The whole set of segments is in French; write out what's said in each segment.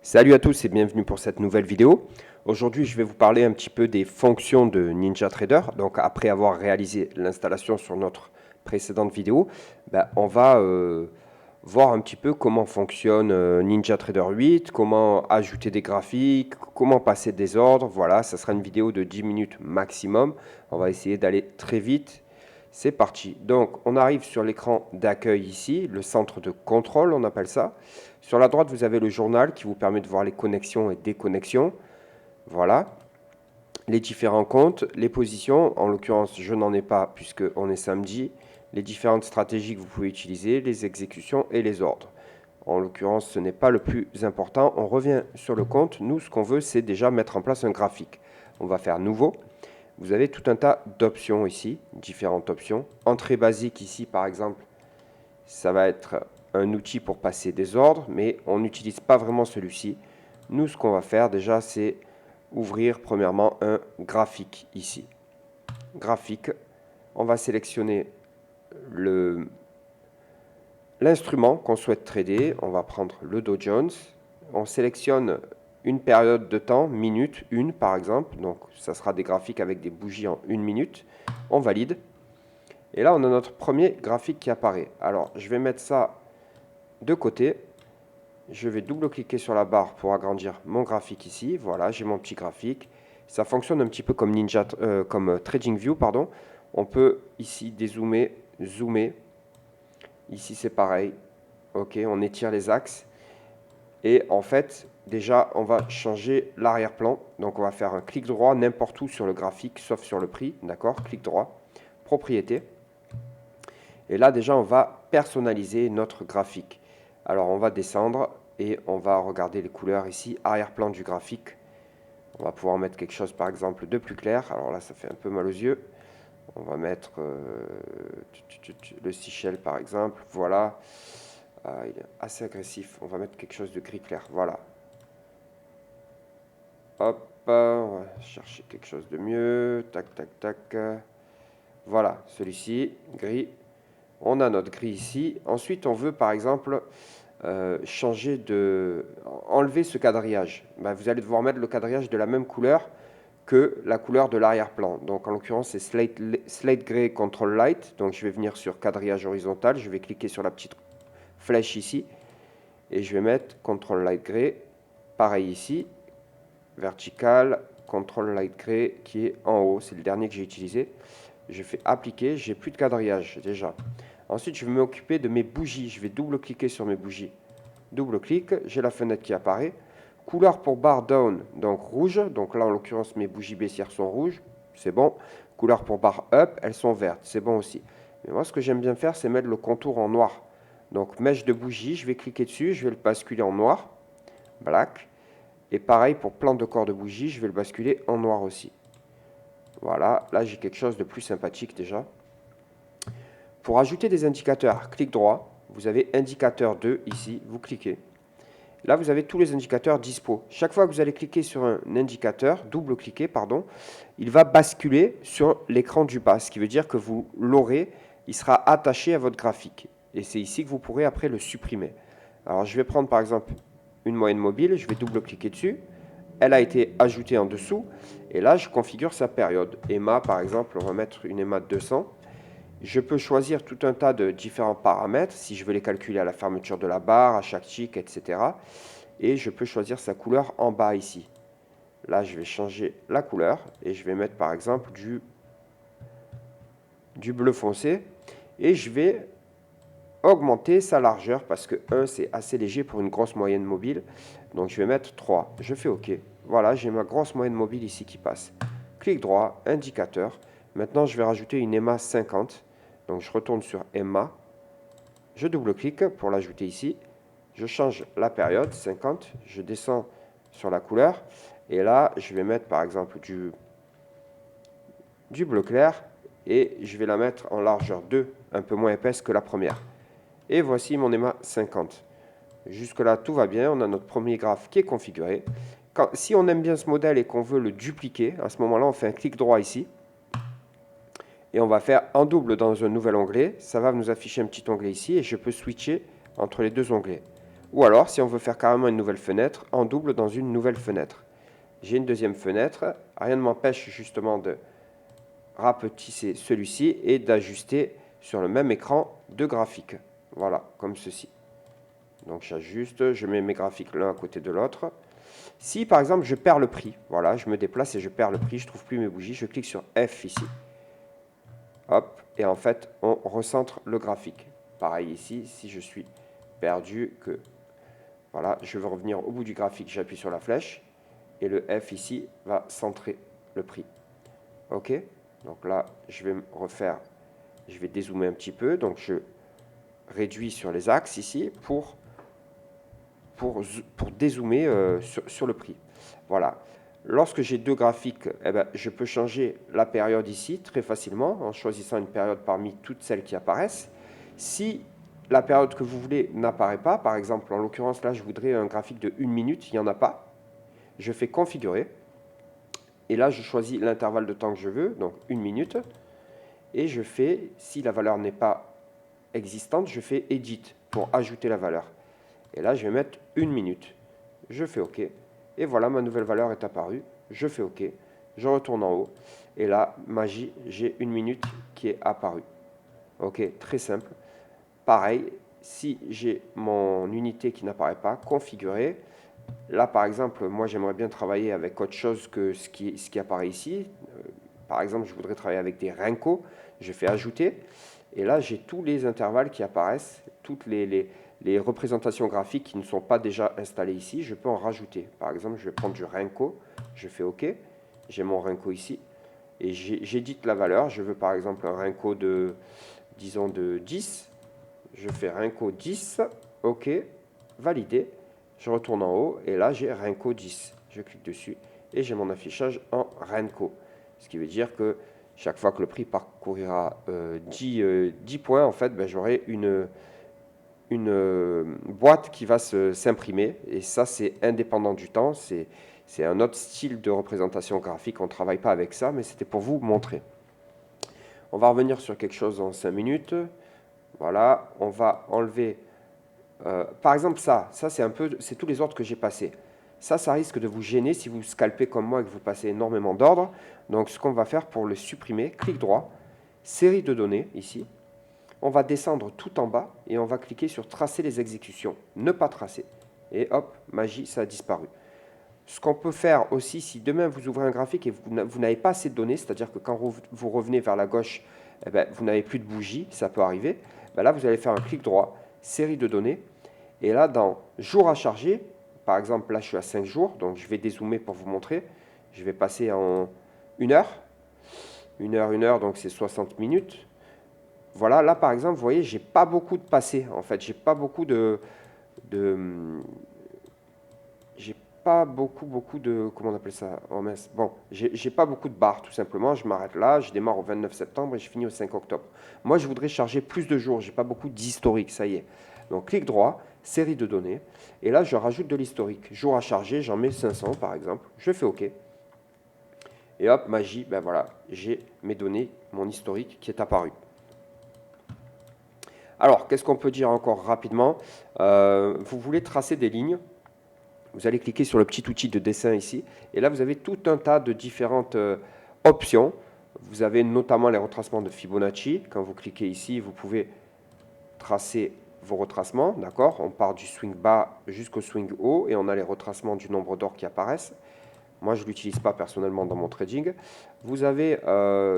Salut à tous et bienvenue pour cette nouvelle vidéo. Aujourd'hui, je vais vous parler un petit peu des fonctions de NinjaTrader. Donc, après avoir réalisé l'installation sur notre précédente vidéo, on va voir un petit peu comment fonctionne NinjaTrader 8, comment ajouter des graphiques, comment passer des ordres. Voilà, ça sera une vidéo de 10 minutes maximum. On va essayer d'aller très vite. C'est parti. Donc, on arrive sur l'écran d'accueil ici, le centre de contrôle, on appelle ça. Sur la droite, vous avez le journal qui vous permet de voir les connexions et déconnexions. Voilà. Les différents comptes, les positions. En l'occurrence, je n'en ai pas puisqu'on est samedi. Les différentes stratégies que vous pouvez utiliser, les exécutions et les ordres. En l'occurrence, ce n'est pas le plus important. On revient sur le compte. Nous, ce qu'on veut, c'est déjà mettre en place un graphique. On va faire nouveau. Vous avez tout un tas d'options ici, différentes options. Entrée basique ici, par exemple, ça va être un outil pour passer des ordres, mais on n'utilise pas vraiment celui-ci. Nous, ce qu'on va faire déjà, c'est ouvrir premièrement un graphique ici. Graphique, on va sélectionner l'instrument qu'on souhaite trader. On va prendre le Dow Jones. On sélectionne une période de temps, minute, une par exemple. Donc, ça sera des graphiques avec des bougies en 1 minute. On valide. Et là, on a notre premier graphique qui apparaît. Alors, je vais mettre ça de côté. Je vais double-cliquer sur la barre pour agrandir mon graphique ici. Voilà, j'ai mon petit graphique. Ça fonctionne un petit peu comme comme TradingView, pardon. On peut ici dézoomer, zoomer. Ici, c'est pareil. OK, on étire les axes. Et en fait, déjà, on va changer l'arrière-plan. Donc, on va faire un clic droit n'importe où sur le graphique, sauf sur le prix. D'accord? Clic droit, propriété. Et là, déjà, on va personnaliser notre graphique. Alors, on va descendre et on va regarder les couleurs ici, arrière-plan du graphique. On va pouvoir mettre quelque chose, par exemple, de plus clair. Alors là, ça fait un peu mal aux yeux. On va mettre le Seychelles, par exemple. Voilà. Il est assez agressif. On va mettre quelque chose de gris clair. Voilà. Hop, on va chercher quelque chose de mieux. Tac, tac, tac. Voilà, celui-ci, gris. On a notre gris ici. Ensuite, on veut, par exemple, enlever ce quadrillage. Vous allez devoir mettre le quadrillage de la même couleur que la couleur de l'arrière-plan. Donc en l'occurrence, c'est Slate Gray Control Light. Donc je vais venir sur quadrillage horizontal. Je vais cliquer sur la petite flèche ici. Et je vais mettre Control Light Gray. Pareil ici. Vertical, Control Light Gray qui est en haut. C'est le dernier que j'ai utilisé. Je fais appliquer. J'ai plus de quadrillage déjà. Ensuite, je vais m'occuper de mes bougies. Je vais double-cliquer sur mes bougies. Double-clic, j'ai la fenêtre qui apparaît. Couleur pour bar down, donc rouge. Donc là, en l'occurrence, mes bougies baissières sont rouges. C'est bon. Couleur pour bar up, elles sont vertes. C'est bon aussi. Mais moi, ce que j'aime bien faire, c'est mettre le contour en noir. Donc, mèche de bougie, je vais cliquer dessus. Je vais le basculer en noir. Black. Et pareil, pour plan de corps de bougie, je vais le basculer en noir aussi. Voilà. Là, j'ai quelque chose de plus sympathique déjà. Pour ajouter des indicateurs, clic droit. Vous avez indicateur 2 ici. Vous cliquez. Là, vous avez tous les indicateurs dispo. Chaque fois que vous allez cliquer sur un indicateur, double-cliquer, pardon, il va basculer sur l'écran du bas, ce qui veut dire que vous l'aurez, il sera attaché à votre graphique. Et c'est ici que vous pourrez après le supprimer. Alors, je vais prendre par exemple une moyenne mobile, je vais double-cliquer dessus. Elle a été ajoutée en dessous. Et là, je configure sa période. EMA, par exemple, on va mettre une EMA de 200. Je peux choisir tout un tas de différents paramètres, si je veux les calculer à la fermeture de la barre, à chaque tick, etc. Et je peux choisir sa couleur en bas ici. Là, je vais changer la couleur et je vais mettre par exemple du bleu foncé. Et je vais augmenter sa largeur parce que 1, c'est assez léger pour une grosse moyenne mobile. Donc, je vais mettre 3. Je fais OK. Voilà, j'ai ma grosse moyenne mobile ici qui passe. Clic droit, indicateur. Maintenant, je vais rajouter une EMA 50. Donc, je retourne sur EMA. Je double-clique pour l'ajouter ici. Je change la période, 50. Je descends sur la couleur. Et là, je vais mettre par exemple du bleu clair. Et je vais la mettre en largeur 2, un peu moins épaisse que la première. Et voici mon EMA 50. Jusque-là, tout va bien. On a notre premier graphe qui est configuré. Si on aime bien ce modèle et qu'on veut le dupliquer, à ce moment-là, on fait un clic droit ici. Et on va faire en double dans un nouvel onglet. Ça va nous afficher un petit onglet ici et je peux switcher entre les deux onglets. Ou alors, si on veut faire carrément une nouvelle fenêtre, en double dans une nouvelle fenêtre. J'ai une deuxième fenêtre. Rien ne m'empêche justement de rapetisser celui-ci et d'ajuster sur le même écran deux graphiques. Voilà, comme ceci. Donc j'ajuste, je mets mes graphiques l'un à côté de l'autre. Si par exemple je perds le prix, voilà, je me déplace et je perds le prix, je ne trouve plus mes bougies, je clique sur F ici. Hop, et en fait on recentre le graphique. Pareil ici, si je suis perdu, que voilà, je veux revenir au bout du graphique, j'appuie sur la flèche et le F ici va centrer le prix. Ok, donc là je vais me refaire, je vais dézoomer un petit peu, donc je réduis sur les axes ici pour dézoomer sur le prix. Voilà. Lorsque j'ai deux graphiques, eh ben, je peux changer la période ici très facilement en choisissant une période parmi toutes celles qui apparaissent. Si la période que vous voulez n'apparaît pas, par exemple, en l'occurrence là, je voudrais un graphique de 1 minute, il n'y en a pas. Je fais configurer. Et là, je choisis l'intervalle de temps que je veux, donc 1 minute. Et je fais, si la valeur n'est pas existante, je fais Edit pour ajouter la valeur. Et là, je vais mettre 1 minute. Je fais OK. Et voilà, ma nouvelle valeur est apparue. Je fais OK. Je retourne en haut. Et là, magie, j'ai 1 minute qui est apparue. OK, très simple. Pareil, si j'ai mon unité qui n'apparaît pas, configurer. Là, par exemple, moi, j'aimerais bien travailler avec autre chose que ce qui apparaît ici. Par exemple, je voudrais travailler avec des Renko. Je fais ajouter. Et là, j'ai tous les intervalles qui apparaissent, toutes les représentations graphiques qui ne sont pas déjà installées ici. Je peux en rajouter. Par exemple, je vais prendre du Renko. Je fais OK. J'ai mon Renko ici. Et j'édite la valeur. Je veux par exemple un Renko de, disons, de 10. Je fais Renko 10. OK. Validé. Je retourne en haut. Et là, j'ai Renko 10. Je clique dessus. Et j'ai mon affichage en Renko. Ce qui veut dire que chaque fois que le prix parcourira 10 points, en fait, ben, j'aurai une boîte qui va s'imprimer. Et ça, c'est indépendant du temps. C'est un autre style de représentation graphique. On ne travaille pas avec ça, mais c'était pour vous montrer. On va revenir sur quelque chose en 5 minutes. Voilà, on va enlever... par exemple, ça c'est tous les ordres que j'ai passés. Ça risque de vous gêner si vous scalpez comme moi et que vous passez énormément d'ordres. Donc, ce qu'on va faire pour le supprimer, clic droit, série de données, ici. On va descendre tout en bas et on va cliquer sur tracer les exécutions, ne pas tracer. Et hop, magie, ça a disparu. Ce qu'on peut faire aussi, si demain vous ouvrez un graphique et vous n'avez pas assez de données, c'est-à-dire que quand vous revenez vers la gauche, eh ben, vous n'avez plus de bougie, ça peut arriver. Ben là, vous allez faire un clic droit, série de données. Et là, dans jour à charger, par exemple, là, je suis à 5 jours, donc je vais dézoomer pour vous montrer. Je vais passer en 1 heure. 1 heure, 1 heure, donc c'est 60 minutes. Voilà, là, par exemple, vous voyez, j'ai pas beaucoup de passé. En fait, j'ai pas beaucoup j'ai pas beaucoup de, comment on appelle ça? Oh mince. Bon, j'ai pas beaucoup de barres, tout simplement. Je m'arrête là, je démarre au 29 septembre et je finis au 5 octobre. Moi, je voudrais charger plus de jours. J'ai pas beaucoup d'historique, ça y est. Donc, clic droit, série de données. Et là, je rajoute de l'historique. Jour à charger, j'en mets 500, par exemple. Je fais OK. Et hop, magie, ben voilà, j'ai mes données, mon historique qui est apparu. Alors, qu'est-ce qu'on peut dire encore rapidement? Vous voulez tracer des lignes. Vous allez cliquer sur le petit outil de dessin ici. Et là, vous avez tout un tas de différentes options. Vous avez notamment les retracements de Fibonacci. Quand vous cliquez ici, vous pouvez tracer vos retracements. D'accord? On part du swing bas jusqu'au swing haut et on a les retracements du nombre d'or qui apparaissent. Moi, je ne l'utilise pas personnellement dans mon trading. Vous avez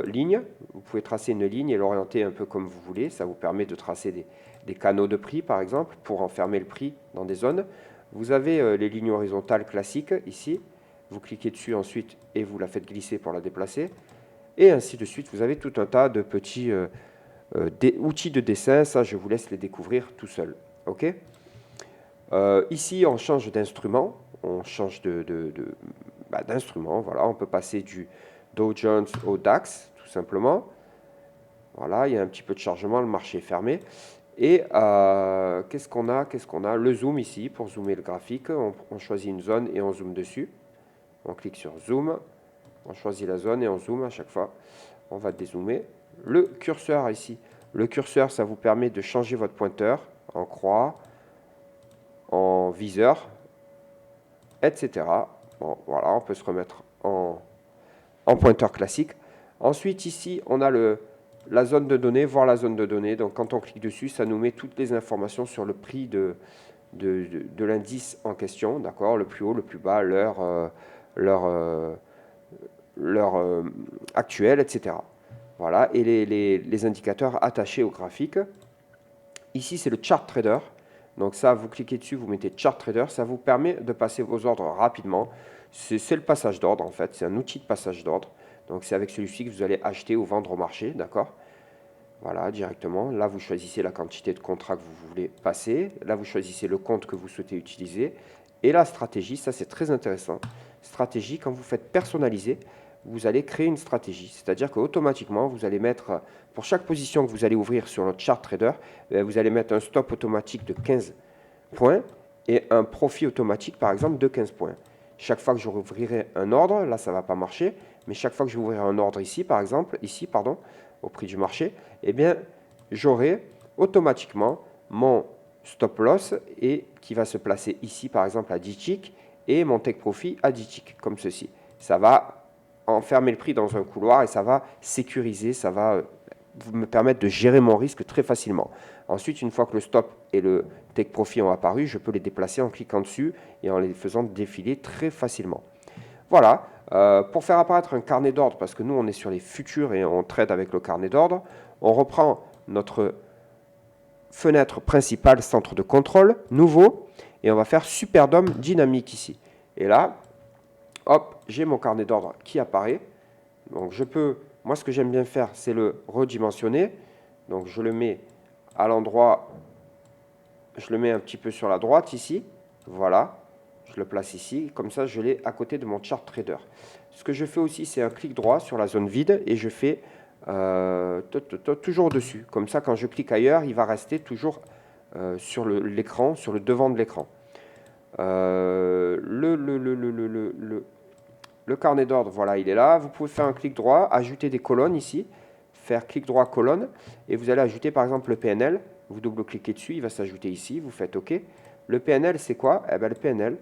ligne. Vous pouvez tracer une ligne et l'orienter un peu comme vous voulez. Ça vous permet de tracer des canaux de prix, par exemple, pour enfermer le prix dans des zones. Vous avez les lignes horizontales classiques ici. Vous cliquez dessus ensuite et vous la faites glisser pour la déplacer. Et ainsi de suite. Vous avez tout un tas de petits outils de dessin. Ça, je vous laisse les découvrir tout seul. OK? Ici, on change d'instrument. On change d'instrument. Voilà, on peut passer du Dow Jones au DAX, tout simplement. Voilà, il y a un petit peu de chargement, le marché est fermé. Et qu'est-ce qu'on a? Le zoom ici, pour zoomer le graphique. On choisit une zone et on zoome dessus. On clique sur zoom. On choisit la zone et on zoome à chaque fois. On va dézoomer. Le curseur ici. Le curseur, ça vous permet de changer votre pointeur en croix, en viseur, etc. Bon, voilà, on peut se remettre en pointeur classique. Ensuite, ici, on a la zone de données, voir la zone de données. Donc, quand on clique dessus, ça nous met toutes les informations sur le prix de l'indice en question, d'accord, le plus haut, le plus bas, l'heure actuelle, etc. Voilà, et les indicateurs attachés au graphique. Ici, c'est le Chart Trader. Donc ça, vous cliquez dessus, vous mettez Chart Trader. Ça vous permet de passer vos ordres rapidement. C'est le passage d'ordre, en fait. C'est un outil de passage d'ordre. Donc c'est avec celui-ci que vous allez acheter ou vendre au marché, d'accord? Voilà, directement. Là, vous choisissez la quantité de contrats que vous voulez passer. Là, vous choisissez le compte que vous souhaitez utiliser. Et la stratégie, ça c'est très intéressant. Stratégie, quand vous faites personnaliser, vous allez créer une stratégie. C'est-à-dire qu'automatiquement, vous allez mettre, pour chaque position que vous allez ouvrir sur notre chart trader, vous allez mettre un stop automatique de 15 points et un profit automatique, par exemple, de 15 points. Chaque fois que je rouvrirai un ordre, là, ça ne va pas marcher, mais chaque fois que je vais ouvrir un ordre ici, par exemple, au prix du marché, eh bien, j'aurai automatiquement mon stop loss et qui va se placer ici, par exemple, à 10 ticks et mon take profit à 10 ticks, comme ceci. Ça va enfermer le prix dans un couloir et ça va sécuriser, ça va me permettre de gérer mon risque très facilement. Ensuite, une fois que le stop et le take profit ont apparu, je peux les déplacer en cliquant dessus et en les faisant défiler très facilement. Voilà, pour faire apparaître un carnet d'ordre, parce que nous on est sur les futurs et on trade avec le carnet d'ordre, on reprend notre fenêtre principale, centre de contrôle, nouveau, et on va faire Superdome dynamique ici. Et là, hop, j'ai mon carnet d'ordre qui apparaît. Donc je peux, moi ce que j'aime bien faire, c'est le redimensionner. Donc je le mets à l'endroit, je le mets un petit peu sur la droite ici, voilà. Je le place ici, comme ça je l'ai à côté de mon chart trader. Ce que je fais aussi, c'est un clic droit sur la zone vide et je fais toujours dessus. Comme ça, quand je clique ailleurs, il va rester toujours sur l'écran, sur le devant de l'écran. Le carnet d'ordre, voilà, il est là. Vous pouvez faire un clic droit, ajouter des colonnes ici, faire clic droit colonne, et vous allez ajouter par exemple le PNL. Vous double-cliquez dessus, il va s'ajouter ici, vous faites OK. Le PNL, c'est quoi? Eh bien, le PNL,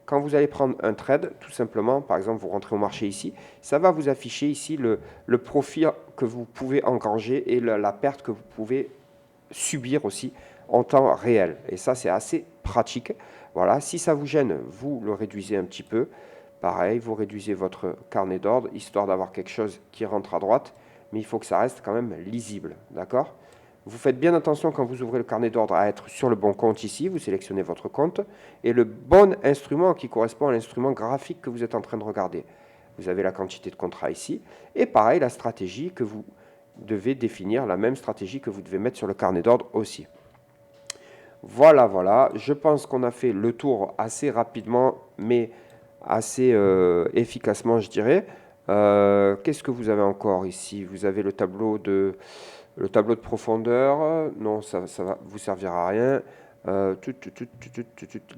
quand vous allez prendre un trade, tout simplement, par exemple, vous rentrez au marché ici, ça va vous afficher ici le profit que vous pouvez engranger et la perte que vous pouvez subir aussi en temps réel. Et ça, c'est assez pratique. Voilà, si ça vous gêne, vous le réduisez un petit peu. Pareil, vous réduisez votre carnet d'ordre, histoire d'avoir quelque chose qui rentre à droite, mais il faut que ça reste quand même lisible, d'accord? Vous faites bien attention quand vous ouvrez le carnet d'ordre à être sur le bon compte ici, vous sélectionnez votre compte, et le bon instrument qui correspond à l'instrument graphique que vous êtes en train de regarder. Vous avez la quantité de contrats ici, et pareil, la stratégie que vous devez définir, la même stratégie que vous devez mettre sur le carnet d'ordre aussi. Voilà, voilà, je pense qu'on a fait le tour assez rapidement, mais assez efficacement, je dirais. Qu'est-ce que vous avez encore ici? Vous avez le tableau de profondeur. Non, ça va vous servir à rien.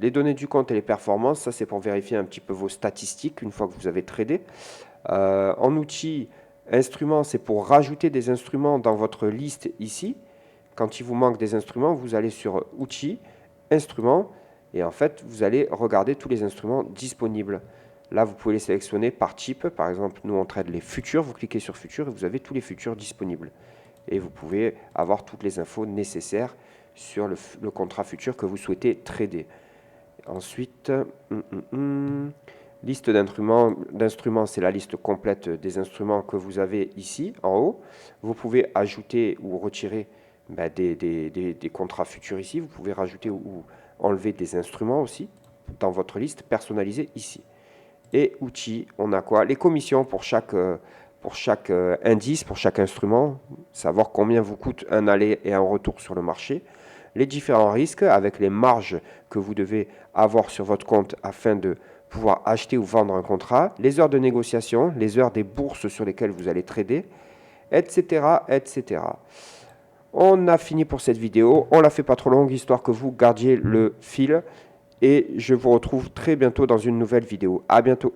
Les données du compte et les performances, ça c'est pour vérifier un petit peu vos statistiques une fois que vous avez tradé. En outil, instruments, c'est pour rajouter des instruments dans votre liste ici. Quand il vous manque des instruments, vous allez sur outils, instruments, et en fait, vous allez regarder tous les instruments disponibles. Là, vous pouvez les sélectionner par type. Par exemple, nous, on trade les futurs. Vous cliquez sur futurs et vous avez tous les futurs disponibles. Et vous pouvez avoir toutes les infos nécessaires sur le contrat futur que vous souhaitez trader. Ensuite, liste d'instruments, c'est la liste complète des instruments que vous avez ici, en haut. Vous pouvez ajouter ou retirer des contrats futurs ici. Vous pouvez rajouter ou enlever des instruments aussi dans votre liste personnalisée ici. Et outils, on a quoi? Les commissions pour chaque indice, pour chaque instrument, savoir combien vous coûte un aller et un retour sur le marché. Les différents risques avec les marges que vous devez avoir sur votre compte afin de pouvoir acheter ou vendre un contrat, les heures de négociation, les heures des bourses sur lesquelles vous allez trader, etc., etc. On a fini pour cette vidéo. On l'a fait pas trop longue, histoire que vous gardiez le fil. Et je vous retrouve très bientôt dans une nouvelle vidéo. À bientôt.